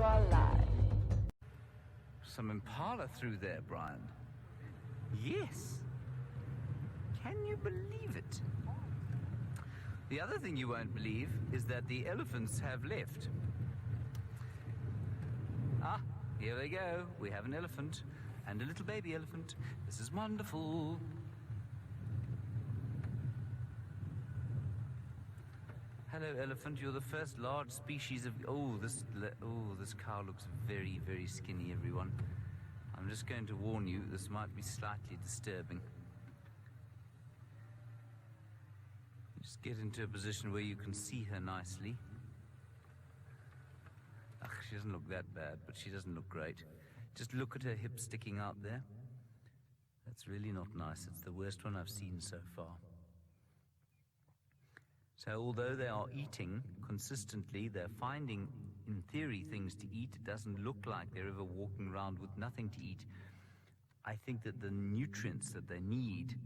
you are live. Some impala through there, Brian. Yes. Can you believe it? The other thing you won't believe is that the elephants have left. Ah, here they go. We have an elephant and a little baby elephant. This is wonderful. Hello, elephant. You're the first large species of... this cow looks very, very skinny, everyone. I'm just going to warn you, this might be slightly disturbing. Just get into a position where you can see her nicely. Ugh, she doesn't look that bad, but she doesn't look great. Just look at her hip sticking out there. That's really not nice. It's the worst one I've seen so far. So although they are eating consistently, they're finding, in theory, things to eat. It doesn't look like they're ever walking around with nothing to eat. I think that the nutrients that they need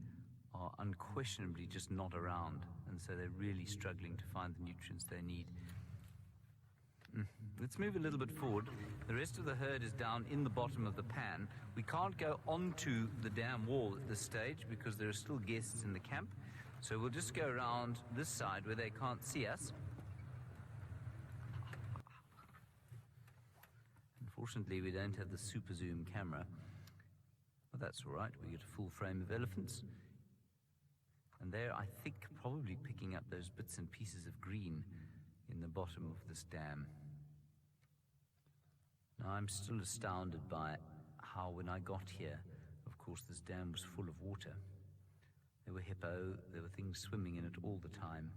are unquestionably just not around. And so they're really struggling to find the nutrients they need. Let's move a little bit forward. The rest of the herd is down in the bottom of the pan. We can't go onto the dam wall at this stage because there are still guests in the camp. So we'll just go around this side where they can't see us. Unfortunately, we don't have the super zoom camera. But that's all right. We get a full frame of elephants. And they're, I think, probably picking up those bits and pieces of green in the bottom of this dam. Now, I'm still astounded by how when I got here, of course, this dam was full of water. There were hippo, there were things swimming in it all the time.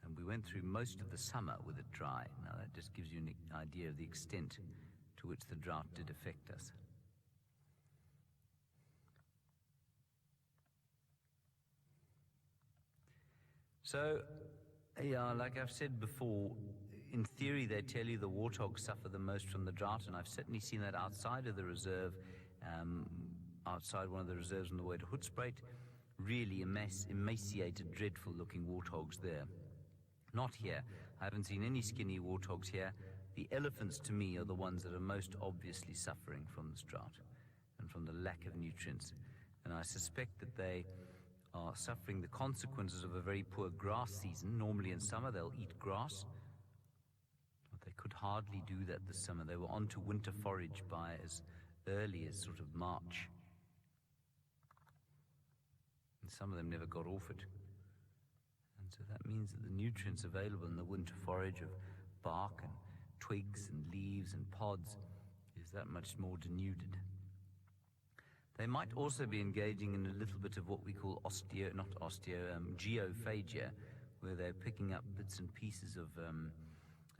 And we went through most of the summer with it dry. Now that just gives you an idea of the extent to which the drought did affect us. So, yeah, like I've said before, in theory they tell you the warthogs suffer the most from the drought, and I've certainly seen that outside of the reserve, outside one of the reserves on the way to Hoedspruit. Really emaciated, dreadful-looking warthogs there. Not here. I haven't seen any skinny warthogs here. The elephants, to me, are the ones that are most obviously suffering from this drought and from the lack of nutrients. And I suspect that they are suffering the consequences of a very poor grass season. Normally in summer they'll eat grass, but they could hardly do that this summer. They were on to winter forage by as early as sort of March. And some of them never got off it. And so that means that the nutrients available in the winter forage of bark and twigs and leaves and pods is that much more denuded. They might also be engaging in a little bit of what we call geophagia, where they're picking up bits and pieces of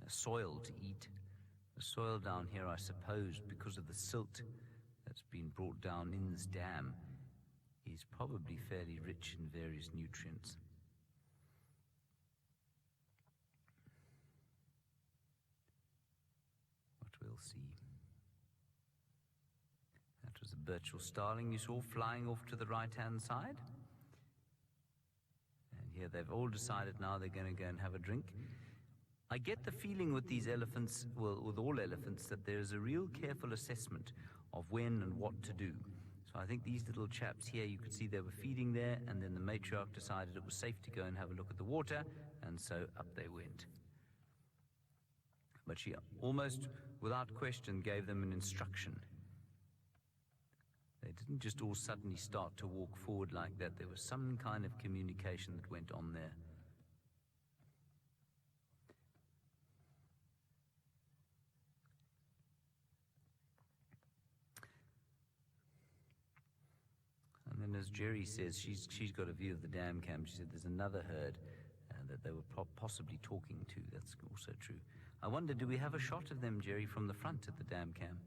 soil to eat. The soil down here, I suppose, because of the silt that's been brought down in this dam, is probably fairly rich in various nutrients. But we'll see. That was a Birchall starling you saw flying off to the right-hand side. And here they've all decided now they're going to go and have a drink. I get the feeling with these elephants, well, with all elephants, that there is a real careful assessment of when and what to do. So I think these little chaps here, you could see they were feeding there, and then the matriarch decided it was safe to go and have a look at the water, and so up they went. But she almost, without question, gave them an instruction. They didn't just all suddenly start to walk forward like that. There was some kind of communication that went on there. And then, as Jerry says, she's got a view of the dam cam. She said there's another herd that they were possibly talking to. That's also true. I wonder, do we have a shot of them, Jerry, from the front at the dam cam?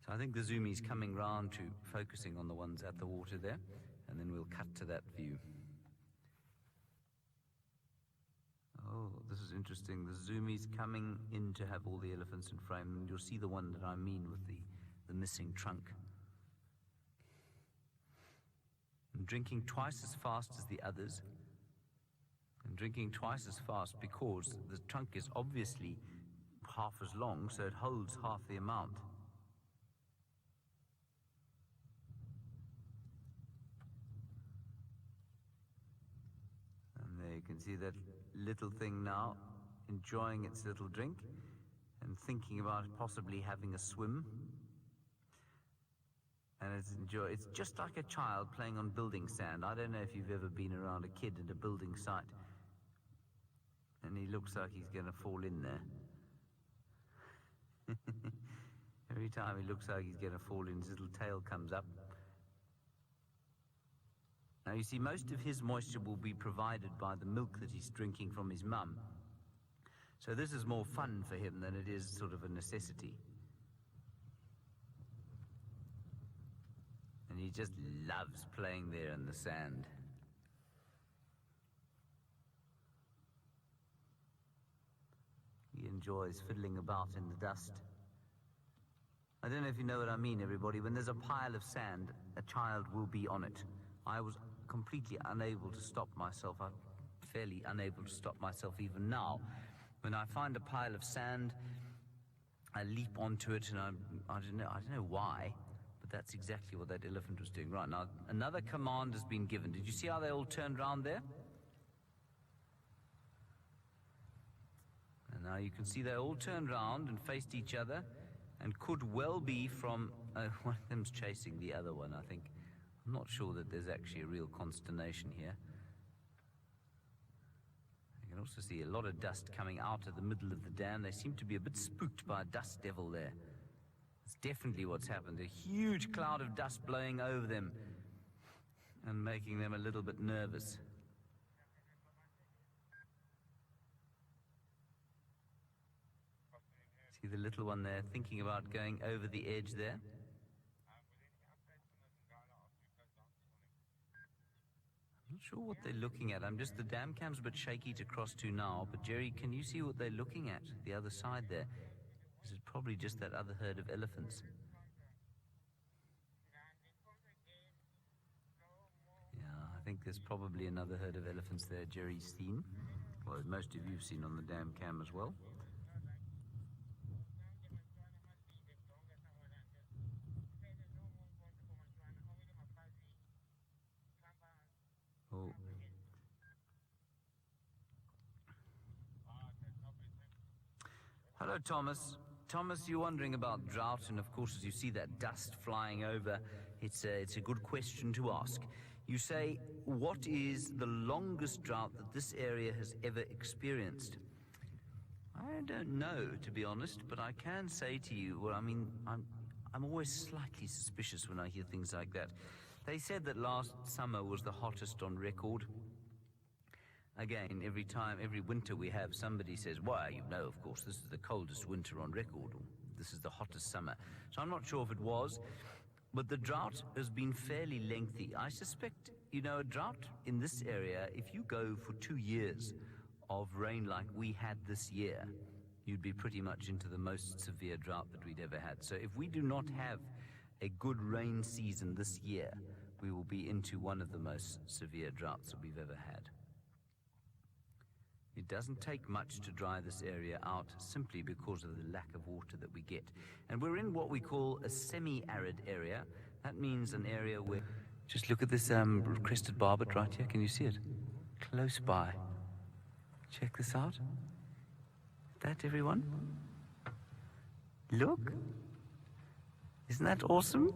So I think the zoom is coming round to focusing on the ones at the water there, and then we'll cut to that view. Oh, this is interesting. The zoomie's coming in to have all the elephants in frame, and you'll see the one that I mean with the missing trunk. And drinking twice as fast as the others, and drinking twice as fast because the trunk is obviously half as long, so it holds half the amount. And there you can see that little thing now enjoying its little drink and thinking about possibly having a swim. And it's just like a child playing on building sand. I don't know if you've ever been around a kid at a building site, and he looks like he's going to fall in there. Every time he looks like he's going to fall in, his little tail comes up. Now you see, most of his moisture will be provided by the milk that he's drinking from his mum. So this is more fun for him than it is sort of a necessity. And he just loves playing there in the sand. He enjoys fiddling about in the dust. I don't know if you know what I mean, everybody. When there's a pile of sand, a child will be on it. I was completely unable to stop myself. I'm fairly unable to stop myself even now. When I find a pile of sand, I leap onto it, and I don't know why. That's exactly what that elephant was doing. Right, now another command has been given. Did you see how they all turned around there? And now you can see they all turned around and faced each other, and could well be from one of them's chasing the other one, I think. I'm not sure that there's actually a real consternation here. You can also see a lot of dust coming out of the middle of the dam. They seem to be a bit spooked by a dust devil there. It's definitely what's happened. A huge cloud of dust blowing over them and making them a little bit nervous. See the little one there thinking about going over the edge there? I'm not sure what they're looking at. The dam cam's a bit shaky to cross to now, but Jerry, can you see what they're looking at? The other side there. This is probably just that other herd of elephants. Yeah, I think there's probably another herd of elephants there Jerry's seen. Well, as most of you've seen on the dam cam as well. Oh. Hello, Thomas. Thomas, you're wondering about drought, and of course, as you see that dust flying over, it's a good question to ask. You say, what is the longest drought that this area has ever experienced? I don't know, to be honest, but I can say to you, well, I mean, I'm always slightly suspicious when I hear things like that. They said that last summer was the hottest on record. Again, every winter we have, somebody says, well, you know, of course, this is the coldest winter on record, or this is the hottest summer. So I'm not sure if it was, but the drought has been fairly lengthy. I suspect, you know, a drought in this area, if you go for 2 years of rain like we had this year, you'd be pretty much into the most severe drought that we'd ever had. So if we do not have a good rain season this year, we will be into one of the most severe droughts that we've ever had. It doesn't take much to dry this area out simply because of the lack of water that we get. And we're in what we call a semi-arid area. That means an area where... Just look at this crested barbet right here. Can you see it? Close by. Check this out. That, everyone? Look. Isn't that awesome?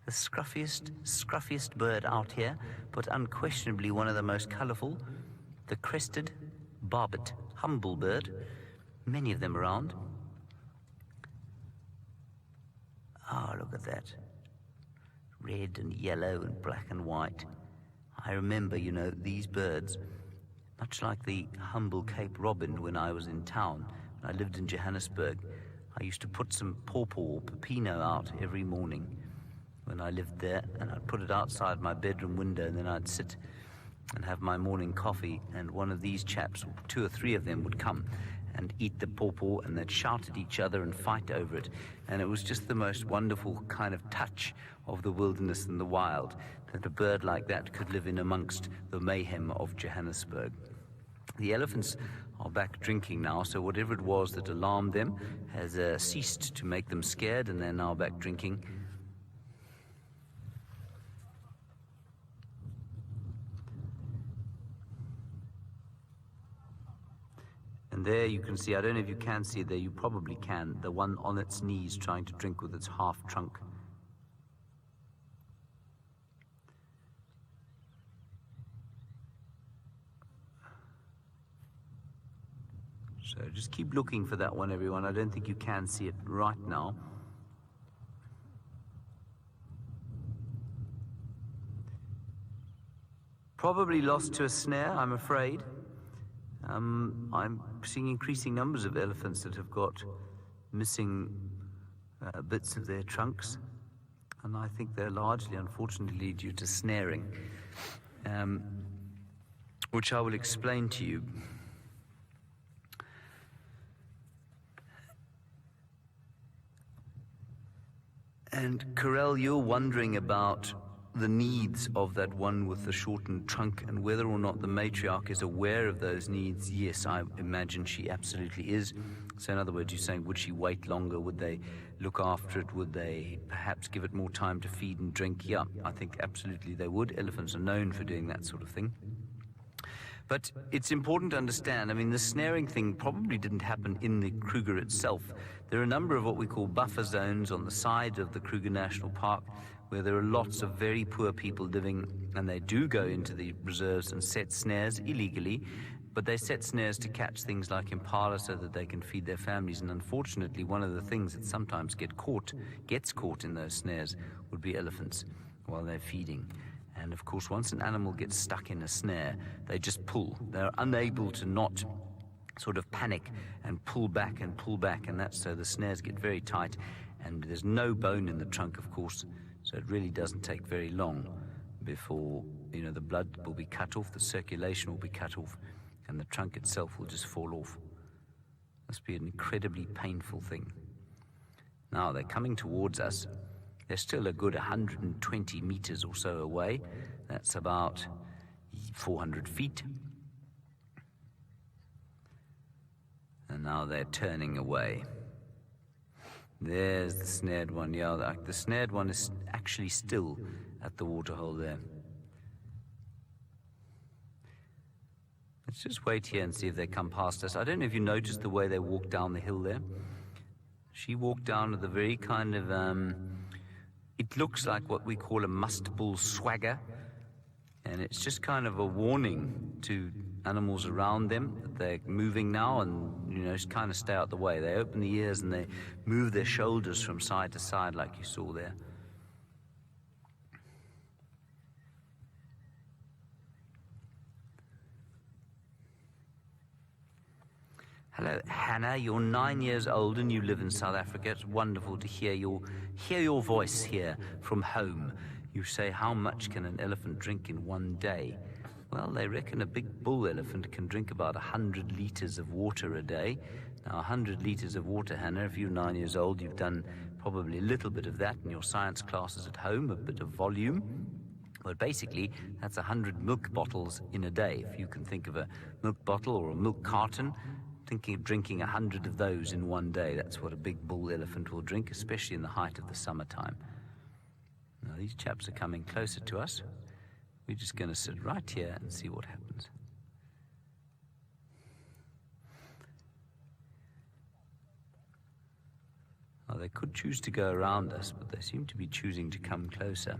The scruffiest bird out here, but unquestionably one of the most colourful, the crested barbet, humble bird, many of them around. Oh, look at that. Red and yellow and black and white. I remember, you know, these birds, much like the humble Cape Robin when I was in town, when I lived in Johannesburg, I used to put some pawpaw or pepino out every morning when I lived there, and I'd put it outside my bedroom window, and then I'd sit and have my morning coffee, and one of these chaps, 2 or 3 of them, would come and eat the pawpaw, and they'd shout at each other and fight over it. And it was just the most wonderful kind of touch of the wilderness and the wild, that a bird like that could live in amongst the mayhem of Johannesburg. The elephants are back drinking now, so whatever it was that alarmed them has ceased to make them scared, and they're now back drinking. And there you can see, I don't know if you can see it there, you probably can, the one on its knees trying to drink with its half trunk. So just keep looking for that one, everyone. I don't think you can see it right now. Probably lost to a snare, I'm afraid. I'm seeing increasing numbers of elephants that have got missing bits of their trunks, and I think they're largely, unfortunately, due to snaring, which I will explain to you. And Karel, you're wondering about the needs of that one with the shortened trunk and whether or not the matriarch is aware of those needs. Yes, I imagine she absolutely is. So in other words, you're saying, would she wait longer? Would they look after it? Would they perhaps give it more time to feed and drink? Yeah, I think absolutely they would. Elephants are known for doing that sort of thing. But it's important to understand, I mean, the snaring thing probably didn't happen in the Kruger itself. There are a number of what we call buffer zones on the side of the Kruger National Park where there are lots of very poor people living, and they do go into the reserves and set snares illegally, but they set snares to catch things like impala so that they can feed their families. And unfortunately, one of the things that sometimes gets caught in those snares would be elephants while they're feeding. And of course, once an animal gets stuck in a snare, they just pull. They're unable to not sort of panic and pull back, and that's so the snares get very tight, and there's no bone in the trunk, of course, so it really doesn't take very long before, you know, the blood will be cut off, the circulation will be cut off, and the trunk itself will just fall off. Must be an incredibly painful thing. Now they're coming towards us. They're still a good 120 meters or so away. That's about 400 feet. And now they're turning away. There's the snared one. Yeah, the snared one is actually still at the waterhole there. Let's just wait here and see if they come past us. I don't know if you noticed the way they walked down the hill there. She walked down with a very kind of, it looks like what we call a muster bull swagger. And it's just kind of a warning to animals around them that they're moving now, and, you know, just kind of stay out the way. They open the ears and they move their shoulders from side to side like you saw there. Hello, Hannah. You're 9 years old and you live in South Africa. It's wonderful to hear your voice here from home. You say, how much can an elephant drink in one day? Well, they reckon a big bull elephant can drink about 100 liters of water a day. Now, 100 liters of water, Hannah, if you're 9 years old, you've done probably a little bit of that in your science classes at home, a bit of volume. But basically, that's 100 milk bottles in a day. If you can think of a milk bottle or a milk carton, thinking of drinking 100 of those in one day, that's what a big bull elephant will drink, especially in the height of the summertime. Now, these chaps are coming closer to us. We're just going to sit right here and see what happens. Well, they could choose to go around us, but they seem to be choosing to come closer.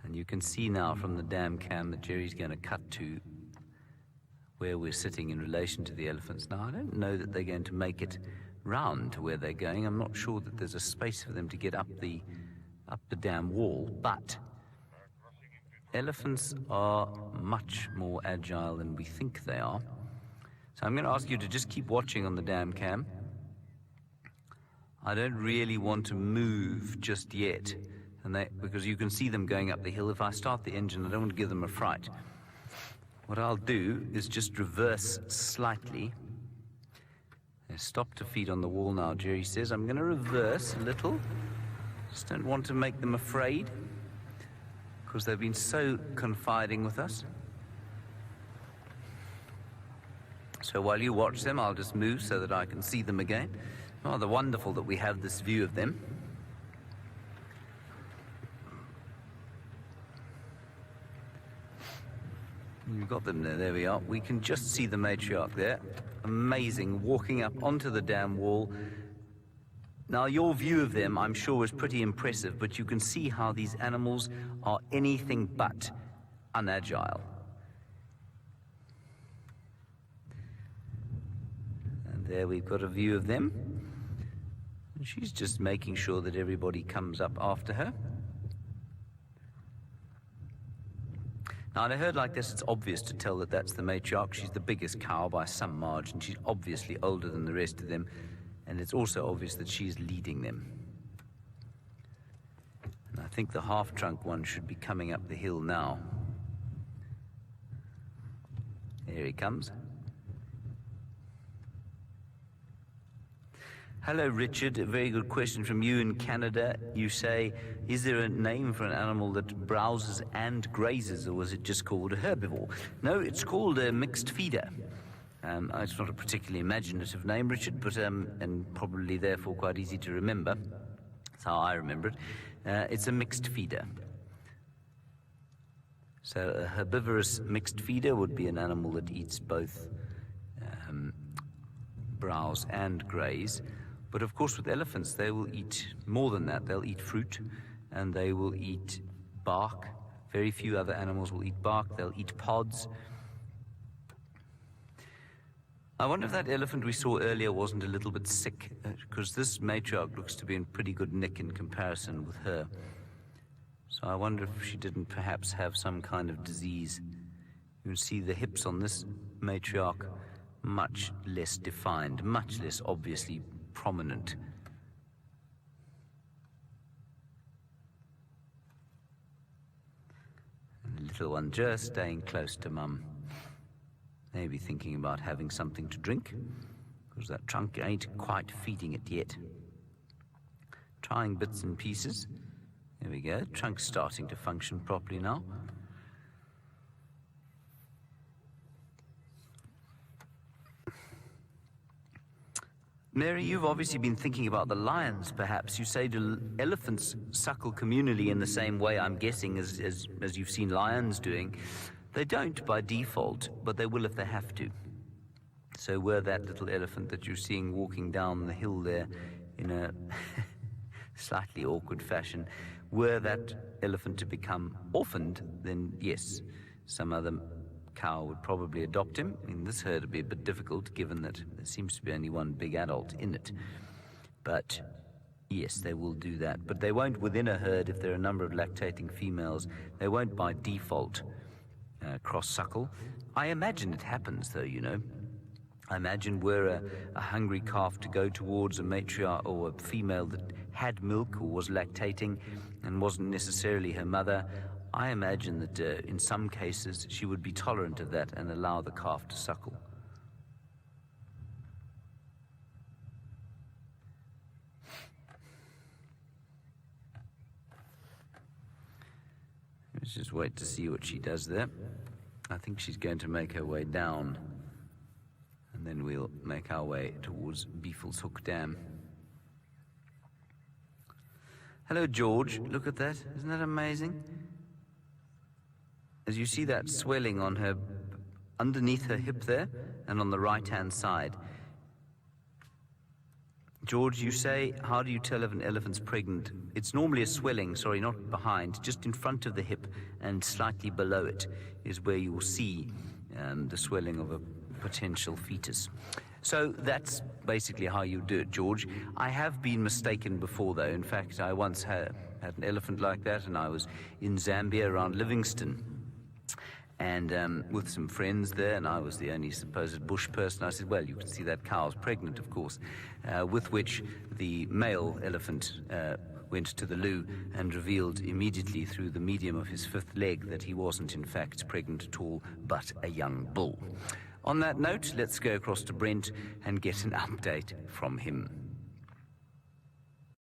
And you can see now from the dam cam that Jerry's going to cut to where we're sitting in relation to the elephants. Now, I don't know that they're going to make it round to where they're going. I'm not sure that there's a space for them to get up the dam wall, but elephants are much more agile than we think they are. So I'm going to ask you to just keep watching on the dam cam. I don't really want to move just yet, because you can see them going up the hill. If I start the engine, I don't want to give them a fright. What I'll do is just reverse slightly. Stop to feed on the wall now, Jerry says. I'm going to reverse a little. Just don't want to make them afraid, because they've been so confiding with us. So while you watch them, I'll just move so that I can see them again. Rather wonderful that we have this view of them. You've got them there. There we are. We can just see the matriarch there. Amazing, walking up onto the dam wall. Now, your view of them, I'm sure, is pretty impressive, but you can see how these animals are anything but unagile. And there we've got a view of them. And she's just making sure that everybody comes up after her. Now, in a herd like this, it's obvious to tell that that's the matriarch. She's the biggest cow by some margin. She's obviously older than the rest of them. And it's also obvious that she's leading them. And I think the half-trunk one should be coming up the hill now. Here he comes. Hello, Richard. A very good question from you in Canada. You say, is there a name for an animal that browses and grazes, or was it just called a herbivore? No, it's called a mixed feeder. It's not a particularly imaginative name, Richard, but and probably therefore quite easy to remember. That's how I remember it. It's a mixed feeder. So a herbivorous mixed feeder would be an animal that eats both browse and graze. But of course with elephants, they will eat more than that. They'll eat fruit and they will eat bark. Very few other animals will eat bark. They'll eat pods. I wonder if that elephant we saw earlier wasn't a little bit sick, because this matriarch looks to be in pretty good nick in comparison with her. So I wonder if she didn't perhaps have some kind of disease. You can see the hips on this matriarch much less defined, much less obviously prominent. And the little one just staying close to Mum. Maybe thinking about having something to drink, because that trunk ain't quite feeding it yet. Trying bits and pieces. There we go. Trunk's starting to function properly now. Mary, you've obviously been thinking about the lions, perhaps. You say, do elephants suckle communally in the same way, I'm guessing, as you've seen lions doing? They don't by default, but they will if they have to. So were that little elephant that you're seeing walking down the hill there in a slightly awkward fashion, were that elephant to become orphaned, then yes, some other cow would probably adopt him. In this herd it'd be a bit difficult, given that there seems to be only one big adult in it. But yes, they will do that. But they won't within a herd if there are a number of lactating females. They won't by default cross-suckle. I imagine it happens, though, you know. I imagine were a hungry calf to go towards a matriarch or a female that had milk or was lactating and wasn't necessarily her mother, I imagine that in some cases she would be tolerant of that and allow the calf to suckle. Let's just wait to see what she does there. I think she's going to make her way down, and then we'll make our way towards Beefles Hook Dam. Hello, George. Look at that. Isn't that amazing? As you see that swelling on her, underneath her hip there, and on the right-hand side. George, you say, how do you tell if an elephant's pregnant? It's normally a swelling, sorry, not behind, just in front of the hip and slightly below it is where you will see the swelling of a potential fetus. So that's basically how you do it, George. I have been mistaken before, though. In fact, I once had an elephant like that, and I was in Zambia around Livingstone. and with some friends there, and I was the only supposed bush person. I said, well, you can see that cow's pregnant, of course, with which the male elephant went to the loo and revealed immediately through the medium of his fifth leg that he wasn't in fact pregnant at all, but a young bull. On that note, let's go across to Brent and get an update from him.